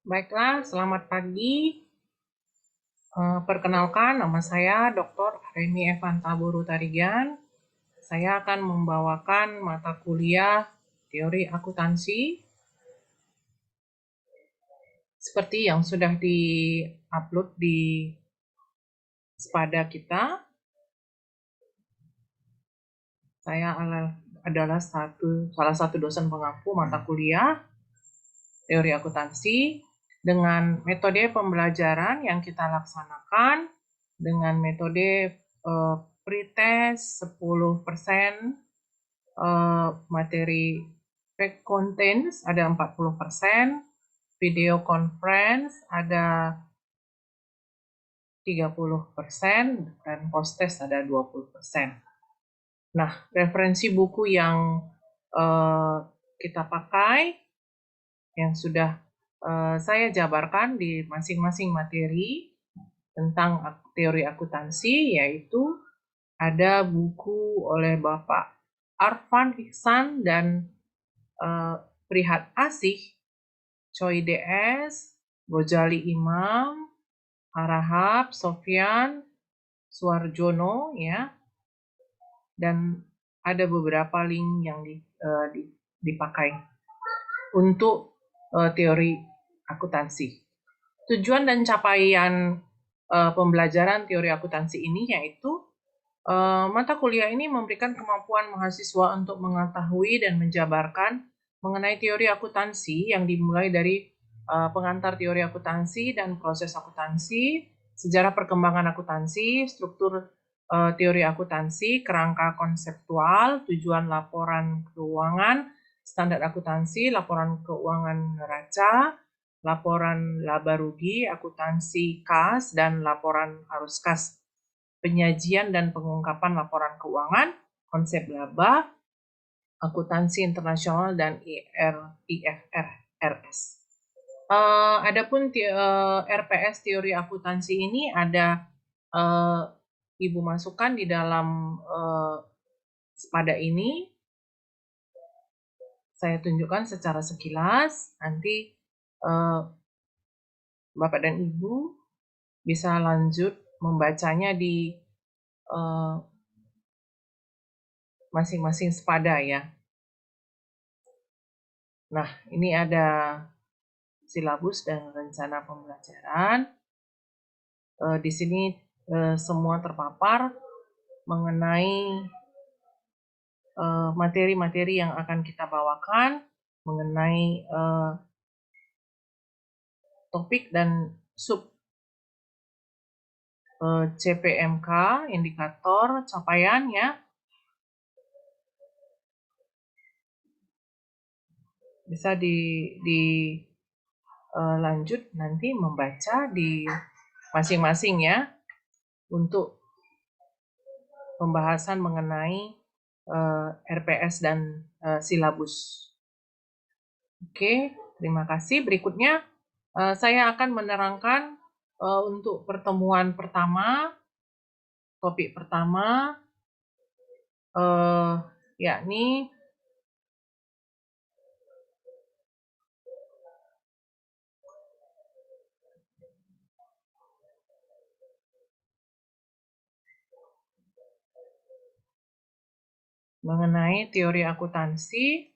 Baiklah, selamat pagi. Perkenalkan, nama saya Dr. Reni Evanta Buru Tarigan. Saya akan membawakan mata kuliah teori akuntansi seperti yang sudah di-upload di Spada kita. Saya adalah salah satu dosen pengampu mata kuliah teori akuntansi dengan metode pembelajaran yang kita laksanakan dengan metode pretest 10%, materi fact contents ada 40%, video conference ada 30%, dan post test ada 20%. Nah, referensi buku yang kita pakai yang sudah saya jabarkan di masing-masing materi tentang teori akuntansi, yaitu ada buku oleh Bapak Arfan Iksan dan Prihat Asih, Choi DS, Gojali Imam, Arahap, Sofyan, Suarjono, ya, dan ada beberapa link yang dipakai untuk teori akuntansi. Tujuan dan capaian pembelajaran teori akuntansi ini yaitu mata kuliah ini memberikan kemampuan mahasiswa untuk mengetahui dan menjabarkan mengenai teori akuntansi yang dimulai dari pengantar teori akuntansi dan proses akuntansi, sejarah perkembangan akuntansi, struktur teori akuntansi, kerangka konseptual, tujuan laporan keuangan, standar akuntansi, laporan keuangan neraca, laporan laba rugi, akuntansi kas, dan laporan arus kas, penyajian dan pengungkapan laporan keuangan, konsep laba, akuntansi internasional, dan IFRS. Adapun RPS teori akuntansi ini ada Ibu masukkan di dalam Spada ini. Saya tunjukkan secara sekilas, nanti Bapak dan Ibu bisa lanjut membacanya di masing-masing Spada, ya. Nah, ini ada silabus dan rencana pembelajaran. Di sini semua terpapar mengenai materi-materi yang akan kita bawakan, mengenai topik dan sub CPMK, indikator capaian, ya. Bisa lanjut nanti membaca di masing-masing, ya, untuk pembahasan mengenai RPS dan silabus. Oke, terima kasih. Berikutnya saya akan menerangkan untuk pertemuan pertama, topik pertama, yakni mengenai teori akuntansi.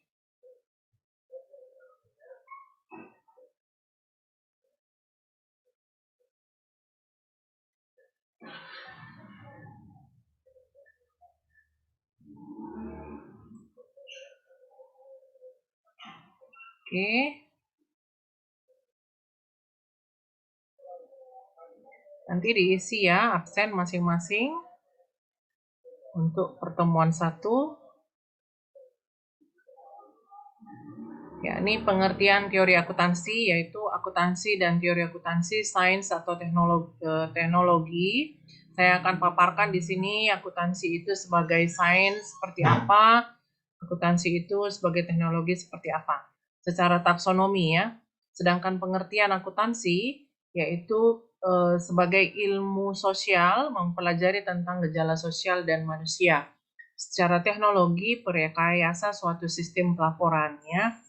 Oke. Nanti diisi, ya, absen masing-masing untuk pertemuan 1. Yakni pengertian teori akuntansi, yaitu akuntansi dan teori akuntansi, sains atau teknologi. Saya akan paparkan di sini akuntansi itu sebagai sains seperti apa, akuntansi itu sebagai teknologi seperti apa, secara taksonomi, ya. Sedangkan pengertian akuntansi yaitu sebagai ilmu sosial, mempelajari tentang gejala sosial dan manusia. Secara teknologi, perekayasa suatu sistem pelaporan, ya.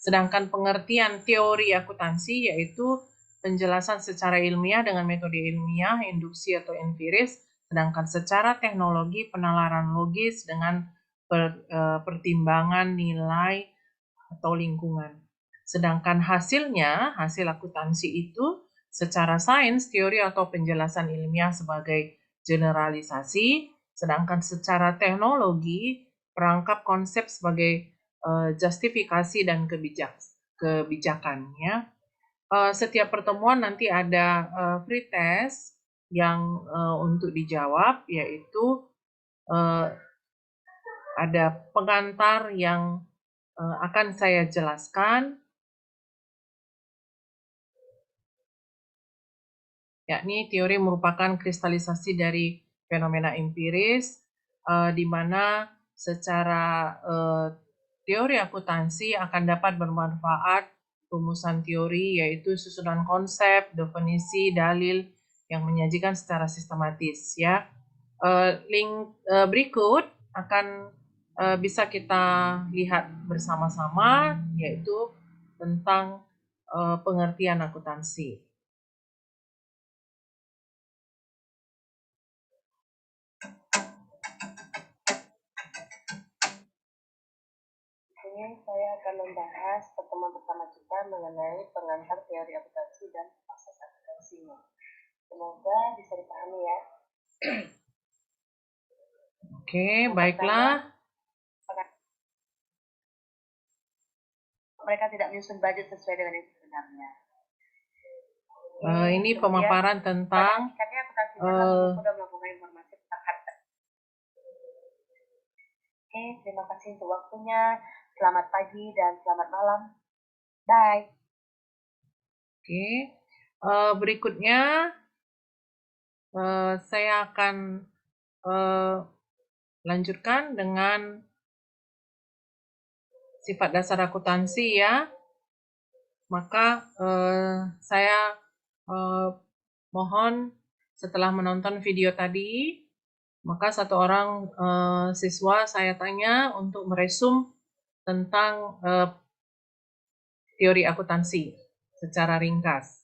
Sedangkan pengertian teori akuntansi yaitu penjelasan secara ilmiah dengan metode ilmiah, induksi atau empiris, sedangkan secara teknologi penalaran logis dengan pertimbangan nilai atau lingkungan. Sedangkan hasilnya, hasil akuntansi itu secara sains, teori atau penjelasan ilmiah sebagai generalisasi, sedangkan secara teknologi, perangkap konsep sebagai justifikasi dan kebijakannya. Setiap pertemuan nanti ada free test yang untuk dijawab, yaitu ada pengantar yang akan saya jelaskan, yakni teori merupakan kristalisasi dari fenomena empiris, di mana secara teori akuntansi akan dapat bermanfaat rumusan teori, yaitu susunan konsep, definisi, dalil yang menyajikan secara sistematis. Ya, link berikut akan bisa kita lihat bersama-sama, yaitu tentang pengertian akuntansi. Ini saya akan membahas pertemuan pertama kita mengenai pengantar teori akuntansi dan proses akuntansinya. Semoga bisa dipahami ya. Oke, baiklah. Mereka tidak menyusun budget sesuai dengan yang sebenarnya. Ini pemaparan tentang sudah melakukan informasi tentang harta. Oke, terima kasih untuk waktunya. Selamat pagi dan selamat malam. Bye. Oke, berikutnya saya akan lanjutkan dengan sifat dasar akuntansi ya. Maka saya mohon setelah menonton video tadi, maka satu orang siswa saya tanya untuk meresum tentang teori akuntansi secara ringkas.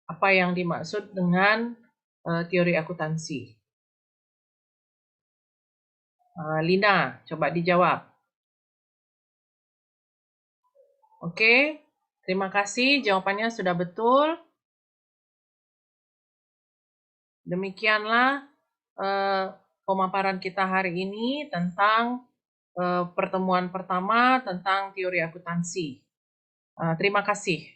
Apa yang dimaksud dengan teori akuntansi? Lina, coba dijawab. Oke, terima kasih. Jawabannya sudah betul. Demikianlah pemaparan kita hari ini tentang pertemuan pertama tentang teori akuntansi. Terima kasih.